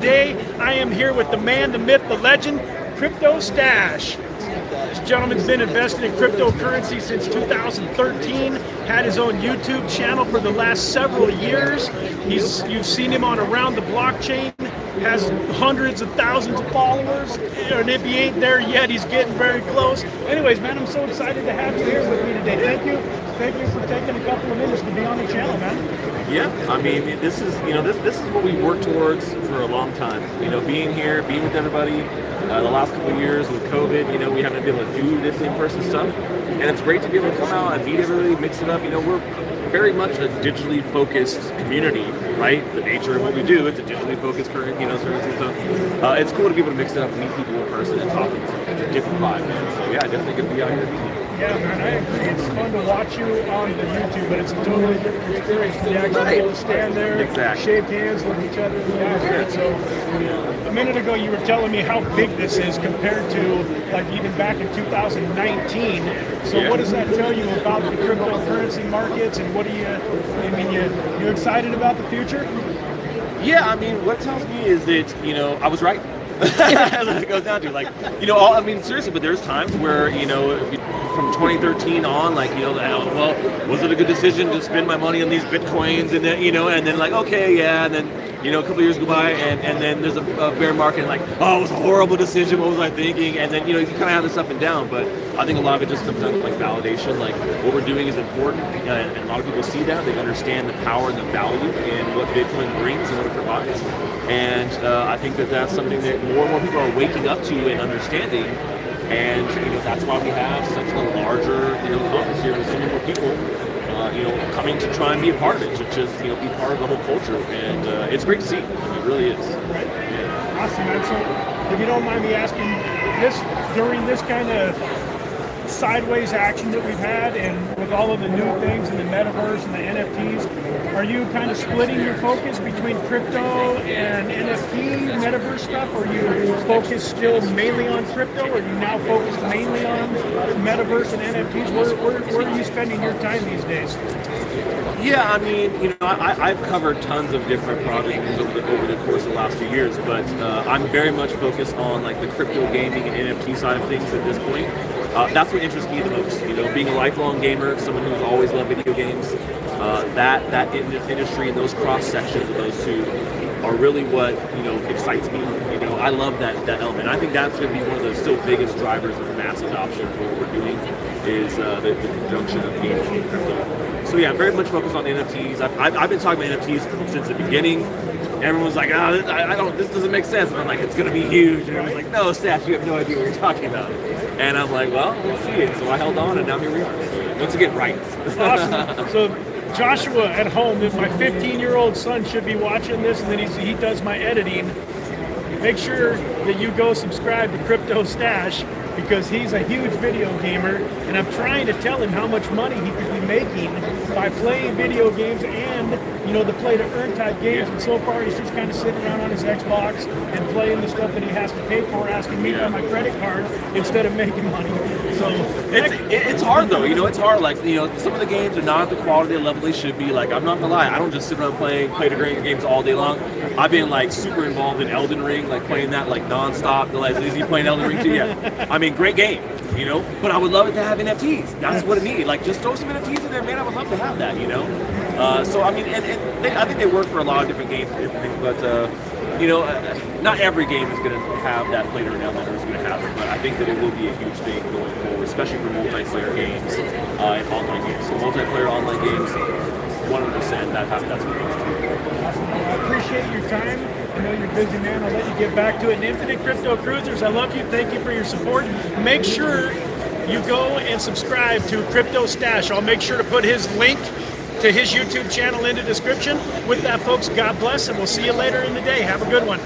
Today, I am here with the man, the myth, the legend, CryptoStache. This gentleman's been investing in cryptocurrency since 2013, had his own YouTube channel for the last several years. You've seen him on Around the Blockchain, has hundreds of thousands of followers, and if he ain't there yet, he's getting very close. Anyways, man, I'm so excited to have you here with me today. Thank you for taking a couple of minutes to be on the channel, man. Yeah, I mean, this is what we worked towards for a long time. Being here, being with everybody. The last couple of years with COVID, we haven't been able to do this in-person stuff, and it's great to be able to come out and meet everybody, mix it up. We're very much a digitally focused community, right? The nature of what we do, it's a digitally focused service. So it's cool to be able to mix it up, meet people in person, and talk to them. It's a different vibe, man. So yeah, definitely good to be out here meeting you. Yeah, man, I agree. It's fun to watch you on the YouTube, but it's a totally different experience. You actually able to stand there, shake hands, look each other in the eyes. So, a minute ago, you were telling me how big this is compared to, like, even back in 2019. So, what does that tell you about the cryptocurrency markets, and what do you excited about the future? Yeah, I mean, what it tells me is that, I was right. That's what it goes down to. Seriously, but there's times where, from 2013 on, well, was it a good decision to spend my money on these Bitcoins? And then, and then okay, yeah, and then, a couple of years go by, and then there's a bear market, and oh, it was a horrible decision, what was I thinking? And then, you kind of have this up and down, but I think a lot of it just comes down to, validation. What we're doing is important, and a lot of people see that. They understand the power and the value in what Bitcoin brings and what it provides. And I think that that's something that more and more people are waking up to and understanding. And that's why we have such a larger conference here with so many more people coming to try and be a part of it, to just be part of the whole culture. And it's great to see. It really is. Right. Yeah. Awesome, man. So if you don't mind me asking, during this kind of sideways action that we've had, and with all of the new things in the metaverse and the NFTs, are you kind of splitting your focus between crypto and NFT metaverse stuff? Or are you focused still mainly on crypto, or are you now focused mainly on metaverse and NFTs? Where are you spending your time these days? Yeah, I've covered tons of different projects over the course of the last few years, but I'm very much focused on the crypto gaming and NFT side of things at this point. That's what interests me the most. Being a lifelong gamer, someone who's always loved video games, that industry and those cross sections of those two are really what excites me. I love that element. I think that's going to be one of the still biggest drivers of mass adoption for what we're doing is the conjunction of gaming and crypto. So yeah, I'm very much focused on the NFTs. I've been talking about NFTs since the beginning. Everyone's like, this doesn't make sense. And I'm like, it's going to be huge. And everyone's like, no, Stash, you have no idea what you're talking about. And I'm like, well, we'll see it. So I held on, and now here we are. So once again, right. Awesome. So Joshua at home, my 15-year-old son should be watching this, and then he does my editing. Make sure that you go subscribe to CryptoStache, because he's a huge video gamer, and I'm trying to tell him how much money he could be making by playing video games and the play to earn type games. And so far he's just kind of sitting around on his Xbox and playing the stuff that he has to pay for, asking me for my credit card instead of making money. So it's hard though. It's hard. Some of the games are not at the quality level they should be. I'm not gonna lie, I don't just sit around play to earn games all day long. I've been super involved in Elden Ring, playing that nonstop. Is he playing Elden Ring too? Yeah. Great game, but I would love it to have NFTs. That's what it needs. Just throw some NFTs in there, man. I would love to have that, So I think they work for a lot of different games, but not every game is going to have that play to earn element, or is going to have it. But I think that it will be a huge thing going forward, especially for multiplayer games and online games. So multiplayer online games, 100%. That's what it is. Awesome. I appreciate your time. I know you're a busy, man. I'll let you get back to it. And Infinite Crypto Cruisers, I love you. Thank you for your support. Make sure you go and subscribe to CryptoStache. I'll make sure to put his link to his YouTube channel in the description. With that, folks, God bless, and we'll see you later in the day. Have a good one.